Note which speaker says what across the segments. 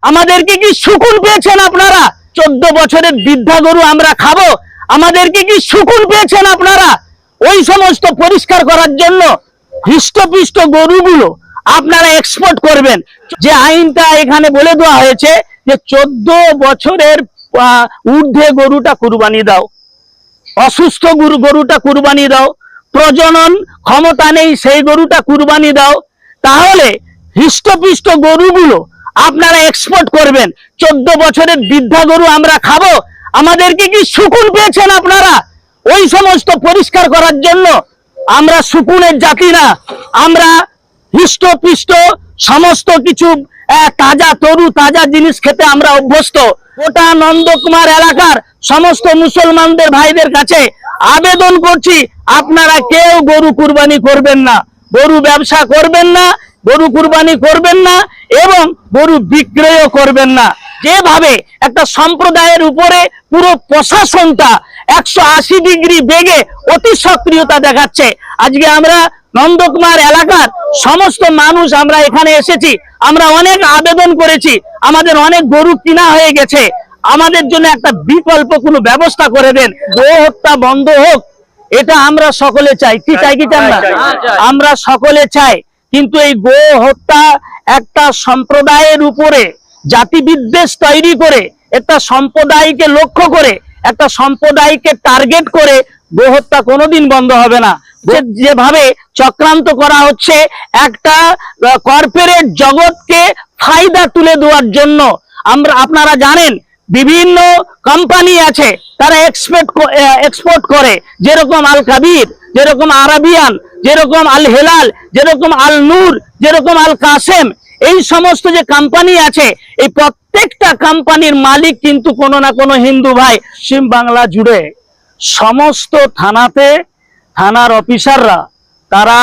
Speaker 1: আমাদেরকে কি সুকুন পেয়েছেন আপনারা? 14 বছরের বৃদ্ধা গরু আমরা খাবো? আমাদেরকে কি সুকুন পেয়েছেন আপনারা? ওই সমস্ত পরিষ্কার করার জন্য হৃষ্টপুষ্ট গরুগুলো আপনারা এক্সপোর্ট করবেন। যে আইনটা এখানে বলে দেওয়া হয়েছে যে 14 বছরের ঊর্ধ্বে গরুটা কুরবানি দাও, অসুস্থ গরুটা কুরবানি দাও, প্রজনন ক্ষমতা নেই সেই গরুটা কুরবানি দাও, তাহলে হৃষ্টপুষ্ট গরুগুলো আপনারা এক্সপোর্ট করবেন। 14 বছরের বৃদ্ধা গরু আমরা খাবো? আমাদেরকে কি সুকুন পেয়েছেন আপনারা? ওই সমস্ত পরিষ্কার করার জন্য আমরা সুকুনের জাতি না, আমরা হৃষ্টপুষ্ট সমস্ত কিছু তাজা তরু তাজা জিনিস খেতে আমরা অভ্যস্ত। গোটা নন্দকুমার এলাকার সমস্ত মুসলমানদের ভাইদের কাছে আবেদন করছি, আপনারা কেউ গরু কুরবানি করবেন না, গরু ব্যবসা করবেন না, গরু কুরবানি করবেন না এবং গরু বিক্রয়ও করবেন না। যেভাবে একটা সম্প্রদায়ের উপরে পুরো প্রশাসনটা 180 ডিগ্রি বেগে অতি সক্রিয়তা দেখাচ্ছে, আজকে আমরা নন্দকুমার এলাকার সমস্ত মানুষ আমরা এখানে এসেছি, আমরা অনেক আবেদন করেছি, আমাদের অনেক গরু কিনা হয়ে গেছে, আমাদের জন্য একটা বিকল্প কোনো ব্যবস্থা করে দেন, গো হত্যা বন্ধ হোক, এটা আমরা সকলে চাই। কি চাই কি চান না? আমরা সকলে চাই, কিন্তু এই গো হত্যা একটা সম্প্রদায়ের উপরে জাতি বিদ্বেষ তৈরি করে, একটা সম্প্রদায়কে লক্ষ্য করে, একটা সম্প্রদায়কে টার্গেট করে গো হত্যা কোনোদিন বন্ধ হবে না। যেভাবে চক্রান্ত করা হচ্ছে একটা কর্পোরেট জগৎকে ফায়দা তুলে দেওয়ার জন্য, আপনারা জানেন বিভিন্ন কোম্পানি আছে তারা এক্সপোর্ট করে, যেরকম আল কাবির, যেরকম আরাবিয়ান, যেরকম আল হেলাল, যেরকম আল নূর, যেরকম আল কাসেম, এই সমস্ত যে কোম্পানি আছে, এই প্রত্যেকটা কোম্পানির মালিক কিন্তু কোনো না কোনো হিন্দু ভাই। পশ্চিম বাংলা জুড়ে সমস্ত থানার অফিসাররা তারা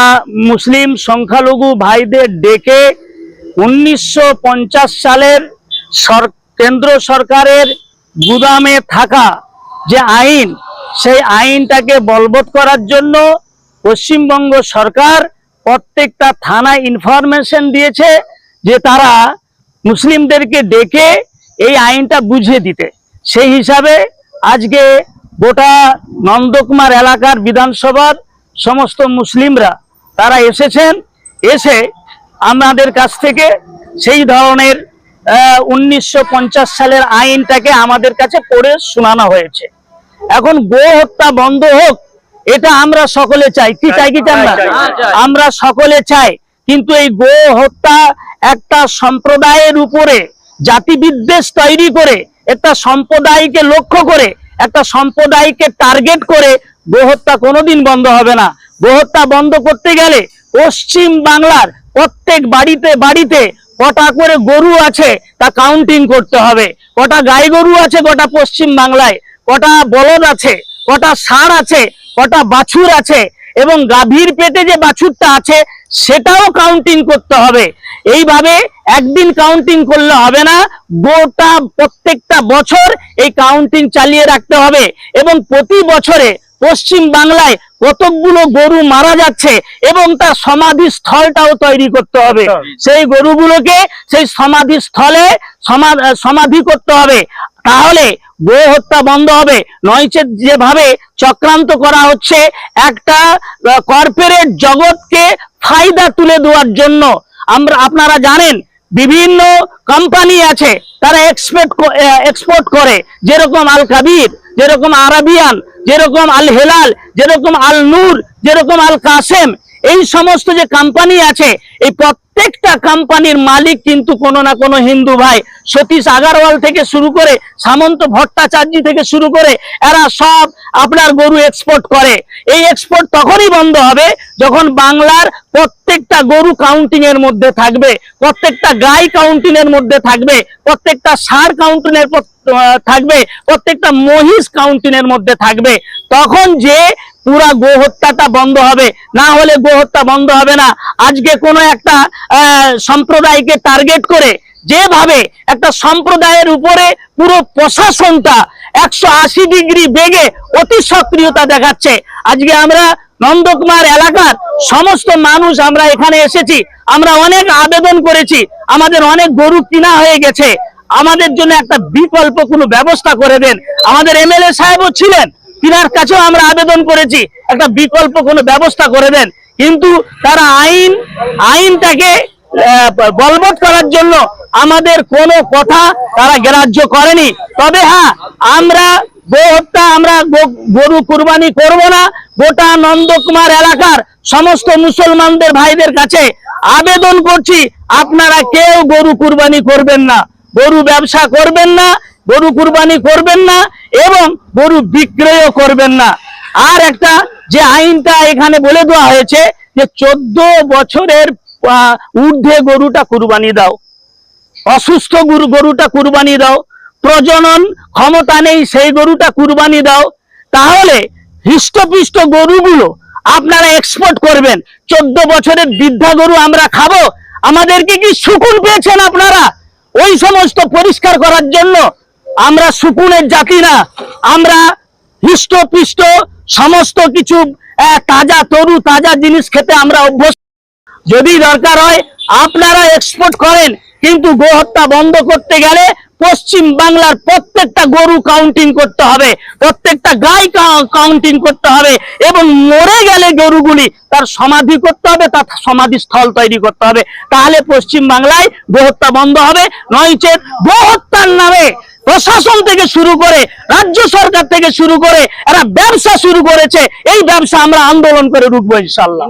Speaker 1: মুসলিম সংখ্যালঘু ভাইদের ডেকে 1950 সালের কেন্দ্র সরকারের গুদামে থাকা যে আইন, সেই আইনটাকে বলবৎ করার জন্য পশ্চিমবঙ্গ সরকার প্রত্যেকটা থানায় ইনফরমেশন দিয়েছে যে তারা মুসলিমদেরকে ডেকে এই আইনটা বুঝিয়ে দিতে। সেই হিসাবে আজকে গোটা নন্দকুমার এলাকার বিধানসভার সমস্ত মুসলিমরা তারা এসেছেন, এসে আমাদের কাছ থেকে সেই ধরনের 1950 সালের আইনটাকে আমাদের কাছে পড়ে শোনানো হয়েছে। এখন গো হত্যা বন্ধ হোক, এটা আমরা সকলে চাই। কি চাই কি চান না? আমরা সকলে চাই, কিন্তু এই গো হত্যা একটা সম্প্রদায়ের উপরে জাতি বিদ্বেষ তৈরি করে, একটা সম্প্রদায়কে লক্ষ্য করে, একটা সম্প্রদায়কে টার্গেট করে গো হত্যা কোনোদিন বন্ধ হবে না। গো হত্যা বন্ধ করতে গেলে পশ্চিম বাংলার প্রত্যেক বাড়িতে বাড়িতে কটা করে গরু আছে তা কাউন্টিং করতে হবে, কটা গাই গরু আছে গোটা পশ্চিম বাংলায়, কটা বলদ আছে, কটা ষাঁড় আছে, কটা বাছুর আছে, এবং গাভীর পেটে যে বাছুরটা আছে সেটাও কাউন্টিং করতে হবে। এইভাবে একদিন কাউন্টিং করলে হবে না, গোটা প্রত্যেকটা বছর এই কাউন্টিং চালিয়ে রাখতে হবে, এবং প্রতি বছরে পশ্চিম বাংলায় কতগুলো গরু মারা যাচ্ছে এবং তার সমাধি স্থলটাও তৈরি করতে হবে। সেই গরুগুলোকে সেই সমাধি স্থলে সমাধি করতে হবে, তাহলে গো হত্যা বন্ধ হবে। নয়তো যেভাবে চক্রান্ত করা হচ্ছে একটা কর্পোরেট জগৎকে ফায়দা তুলে দেওয়ার জন্য, আপনারা জানেন বিভিন্ন কোম্পানি আছে তারা এক্সপোর্ট করে, যেরকম আল কাবির, যেরকম আরাবিয়ান, যেরকম আল হেলাল, যেরকম আল নূর, যেরকম আল কাসেম, এই সমস্ত যে কোম্পানি আছে, এই প্রত্যেকটা কোম্পানির মালিক কিন্তু কোনো না কোনো হিন্দু ভাই। সতীশ আগারওয়াল থেকে শুরু করে সামন্ত ভট্টাচার্য থেকে শুরু করে এরা সব আপনার গরু এক্সপোর্ট করে। এই এক্সপোর্ট তখনই বন্ধ হবে যখন বাংলার প্রত্যেকটা গরু কাউন্টিং এর মধ্যে থাকবে, প্রত্যেকটা গাই কাউন্টিং এর মধ্যে থাকবে, প্রত্যেকটা ষাঁড় কাউন্টিং এর থাকবে, প্রত্যেকটা মহিষ কাউন্টিং এর মধ্যে থাকবে, তখন যে পুরা গো হত্যাটা বন্ধ হবে। না হলে গো হত্যা বন্ধ হবে না। আজকে কোনো একটা সম্প্রদায়কে টার্গেট করে যেভাবে একটা সম্প্রদায়ের উপরে পুরো প্রশাসনটা 180 ডিগ্রি বেগে অতি সক্রিয়তা দেখাচ্ছে। আজকে আমরা নন্দকুমার এলাকার সমস্ত মানুষ আমরা এখানে এসেছি, আমরা অনেক আবেদন করেছি, আমাদের অনেক গরু কিনা হয়ে গেছে, আমাদের জন্য একটা বিকল্প কোনো ব্যবস্থা করে দেন। আমাদের এমএলএ সাহেবও ছিলেন, তিনার কাছেও আমরা আবেদন করেছি একটা বিকল্প কোনো ব্যবস্থা করে দেন, কিন্তু তারা আইনটাকে বলবৎ করার জন্য আমাদের কোনো কথা তারা গ্রাহ্য করেনি। তবে হ্যাঁ, আমরা গরু কুরবানি করব না। গোটা নন্দকুমার এলাকার সমস্ত মুসলমানদের ভাইদের কাছে আবেদন করছি, আপনারা কেউ গরু কুরবানি করবেন না, গরু ব্যবসা করবেন না, গরু কুরবানি করবেন না এবং গরু বিক্রয়ও করবেন না। আর একটা যে আইনটা এখানে বলে দেওয়া হয়েছে যে 14 বছরের ঊর্ধ্বে গরুটা কুরবানি দাও, অসুস্থ গরুটা কুরবানি দাও, প্রজনন ক্ষমতা নেই সেই গরুটা কুরবানি দাও, তাহলে হৃষ্টপুষ্ট গরুগুলো আপনারা এক্সপোর্ট করবেন। 14 বছরের বৃদ্ধা গরু আমরা খাবো? আমাদেরকে কি সুকুন পেয়েছেন আপনারা? ওই সমস্ত পরিষ্কার করার জন্য আমরা সুকুনের জাতি না, আমরা হৃষ্টপুষ্ট সমস্ত কিছু তাজা তরু তাজা জিনিস খেতে আমরা অভ্যস্ত। যদি দরকার হয় আপনারা এক্সপোর্ট করেন, কিন্তু গোহত্যা বন্ধ করতে গেলে পশ্চিম বাংলার প্রত্যেকটা গরু কাউন্টিং করতে হবে, প্রত্যেকটা গাই কাউন্টিং করতে হবে এবং মরে গেলে গরুগুলি তার সমাধি করতে হবে, তার সমাধি স্থল তৈরি করতে হবে, তাহলে পশ্চিম বাংলায় গোহত্যা বন্ধ হবে। নয়চেত গোহত্যার নামে প্রশাসন থেকে শুরু করে রাজ্য সরকার থেকে শুরু করে এরা ব্যবসা শুরু করেছে, এই ব্যবসা আমরা আন্দোলন করে রুখবো ইনশাআল্লাহ।